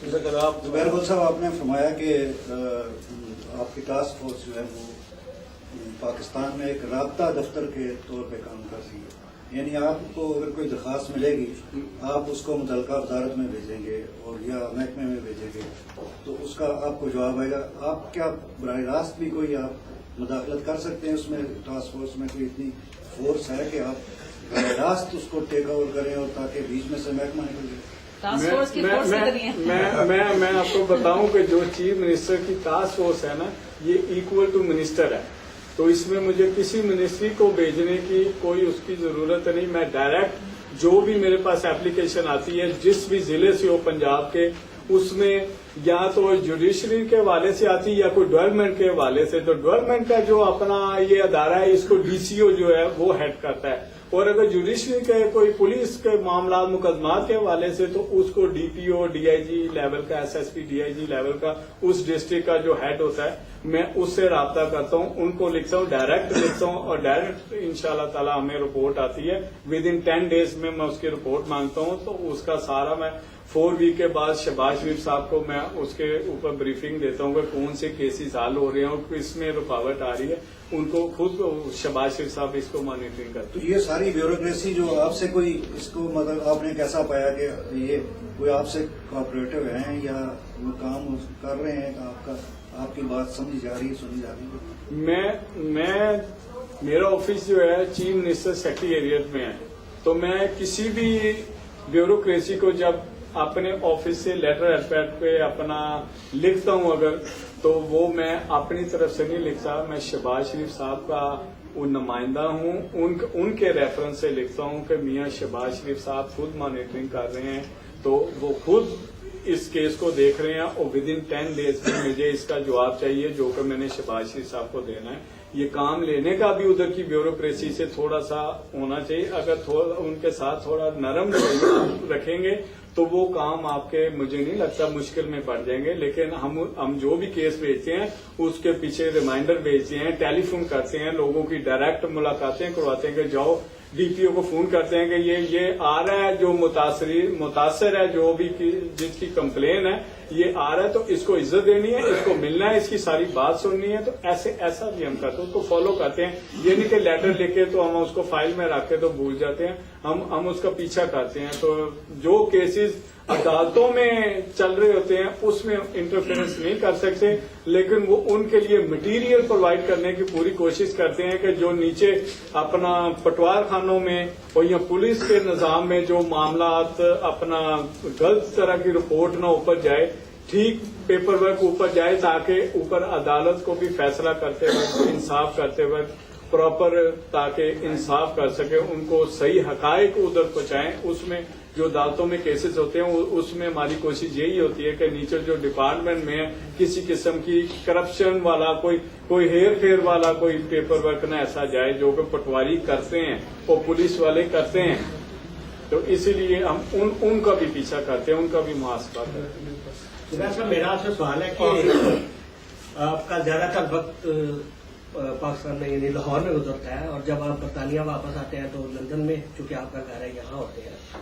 زبیر گل صاحب، آپ نے فرمایا کہ آپ کی ٹاسک فورس جو ہے وہ پاکستان میں ایک رابطہ دفتر کے طور پہ کام کر رہی ہے، یعنی آپ کو اگر کوئی درخواست ملے گی آپ اس کو متعلقہ وزارت میں بھیجیں گے اور یا محکمے میں بھیجیں گے تو اس کا آپ کو جواب آئے گا. آپ کیا براہ راست بھی کوئی آپ مداخلت کر سکتے ہیں اس میں؟ ٹاسک فورس میں کوئی اتنی فورس ہے کہ آپ براہ راست اس کو ٹیک اوور کریں اور تاکہ بیچ میں سے محکمہ نکل جائے؟ میں آپ کو بتاؤں کہ جو چیف منسٹر کی ٹاسک فورس ہے نا، یہ ایکول ٹو منسٹر ہے، تو اس میں مجھے کسی منسٹری کو بھیجنے کی کوئی اس کی ضرورت نہیں. میں ڈائریکٹ جو بھی میرے پاس اپلیکیشن آتی ہے جس بھی ضلع سے ہو پنجاب کے، اس میں یا تو جوڈیشری کے حوالے سے آتی ہے یا کوئی ڈیولپمنٹ کے حوالے سے. تو ڈیولپمنٹ کا جو اپنا یہ ادارہ ہے اس کو ڈی سی او جو ہے وہ ہیڈ کرتا ہے، اور اگر جوڈیشری کے کوئی پولیس کے معاملات مقدمات کے حوالے سے تو اس کو D P O D I G level کا، S S P D I G level کا، اس ڈسٹرکٹ کا جو ہیڈ ہوتا ہے میں اس سے رابطہ کرتا ہوں، ان کو لکھتا ہوں، ڈائریکٹ لکھتا ہوں، اور ڈائریکٹ انشاءاللہ تعالی ہمیں رپورٹ آتی ہے. ود ان 10 days میں اس کی رپورٹ مانگتا ہوں، تو اس کا سارا میں 4 week کے بعد شہباز شریف صاحب کو میں اس کے اوپر بریفنگ دیتا ہوں کہ کون سے کیسز حل ہو رہے ہیں اور کس میں رکاوٹ آ رہی ہے. ان کو خود شہباز شریف صاحب اس کو مانیٹرنگ کرتے ہیں. تو یہ ساری بیوروکریسی جو آپ سے کوئی اس کو مطلب آپ نے کیسا پایا کہ یہ کوئی آپ سے کوآپریٹو ہیں یا وہ کام کر رہے ہیں، آپ کی بات سمجھی جا رہی ہے، سنی جا رہی ہے؟ میرا آفس جو ہے چیف منسٹر سیکریٹریٹ میں ہے، تو میں کسی بھی بیوروکریسی کو جب اپنے آفس سے لیٹر ایڈ پیڈ پہ اپنا لکھتا ہوں اگر، تو وہ میں اپنی طرف سے نہیں لکھتا، میں شہباز شریف صاحب کا وہ نمائندہ ہوں، ان کے ریفرنس سے لکھتا ہوں کہ میاں شہباز شریف صاحب خود مانیٹرنگ کر رہے ہیں، تو وہ خود اس کیس کو دیکھ رہے ہیں، اور ود ان 10 days میں مجھے اس کا جواب چاہیے جو کہ میں نے شہباز شریف صاحب کو دینا ہے. یہ کام لینے کا بھی ادھر کی بیوروکریسی سے تھوڑا سا ہونا چاہیے. اگر ان کے ساتھ تھوڑا نرم رکھیں گے تو وہ کام آپ کے مجھے نہیں لگتا مشکل میں پڑ جائیں گے. لیکن ہم جو بھی کیس بھیجتے ہیں اس کے پیچھے ریمائنڈر بھیجتے ہیں، ٹیلی فون کرتے ہیں، لوگوں کی ڈائریکٹ ملاقاتیں کرواتے ہیں کہ جاؤ، ڈی پی او کو فون کرتے ہیں کہ یہ آ رہا ہے جو متاثر ہے، جو بھی جس کی کمپلین ہے یہ آ رہا ہے، تو اس کو عزت دینی ہے، اس کو ملنا ہے، اس کی ساری بات سننی ہے. تو ایسا بھی ہم کرتے ہیں، اس کو فالو کرتے ہیں. یہ نہیں کہ لیٹر لکھے تو ہم اس کو فائل میں رکھ کے تو بھول جاتے ہیں، ہم اس کا پیچھا کرتے ہیں. تو جو کیسز عدالتوں میں چل رہے ہوتے ہیں اس میں انٹرفیئرنس نہیں کر سکتے، لیکن وہ ان کے لیے مٹیریل پرووائڈ کرنے کی پوری کوشش کرتے ہیں کہ جو نیچے اپنا پٹوار خانوں میں اور یا پولیس کے نظام میں جو معاملات اپنا غلط طرح کی رپورٹ نہ اوپر جائے، ٹھیک پیپر ورک اوپر جائے، تاکہ اوپر عدالت کو بھی فیصلہ کرتے وقت انصاف کرتے وقت پراپر، تاکہ انصاف کر سکے، ان کو صحیح حقائق ادھر پہنچائیں. اس میں جو عدالتوں میں کیسز ہوتے ہیں اس میں ہماری کوشش یہی ہوتی ہے کہ نیچے جو ڈپارٹمنٹ میں کسی قسم کی کرپشن والا کوئی ہیر پھیر والا کوئی پیپر ورک نہ ایسا جائے جو کہ پٹواری کرتے ہیں اور پولیس والے کرتے ہیں. تو اسی لیے ہم ان کا بھی پیچھا کرتے ہیں، ان کا بھی محاسبہ کرتے ہیں. صاحب، میرا آپ سے سوال ہے کہ آپ کا زیادہ تر وقت پاکستان میں یعنی لاہور میں گزرتا ہے، اور جب آپ برطانیہ واپس آتے ہیں تو لندن میں، چونکہ آپ کا گھر ہے، یہاں ہوتے ہیں.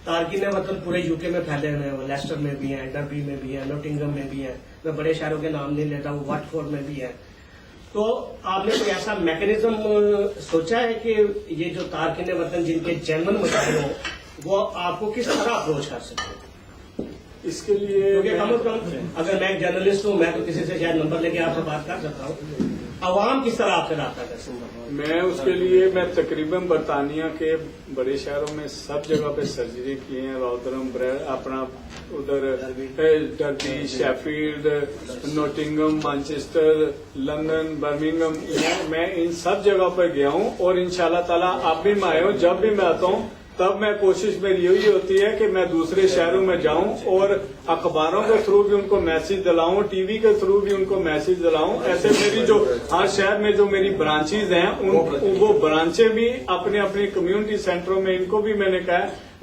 تارکین وطن پورے یو کے میں پھیلے ہوئے ہیں، وہ لیسٹر میں بھی ہیں، ڈربی میں بھی ہیں، نوٹنگم میں بھی ہیں، میں بڑے شہروں کے نام نہیں لیتا، وہ واٹ فورڈ میں بھی ہیں. تو آپ نے کوئی ایسا میکینزم سوچا ہے کہ یہ جو تارکین وطن جن کے جنرل مسائل ہوں وہ آپ کو کس طرح اپروچ کر سکتے ہیں؟ اس کے لیے کم از کم اگر میں ایک جرنلسٹ ہوں، میں تو کسی سے شاید نمبر لے کے آپ سے بات کر سکتا ہوں، عوام کس طرح آپ سے رابطہ کر سکتا ہوں؟ میں اس کے لیے تقریباً برطانیہ کے بڑے شہروں میں سب جگہ پہ سرجری کی ہیں، رودرم، اپنا ادھر derby, Sheffield, Nottingham, Manchester, London, Birmingham, میں ان سب جگہ پہ گیا ہوں. اور انشاءاللہ تعالیٰ آپ بھی میں آئے ہوں، جب بھی میں آتا ہوں تب میں کوشش میری یہی ہوتی ہے کہ میں دوسرے شہروں میں جاؤں اور اخباروں کے تھرو بھی ان کو میسج دلاؤں، ٹی وی کے تھرو بھی ان کو میسج دلاؤں. ایسے میری جو ہر شہر میں جو میری برانچیز ہیں وہ برانچیں بھی اپنے اپنے کمیونٹی سینٹروں میں ان کو بھی میں نے کہا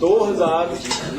2000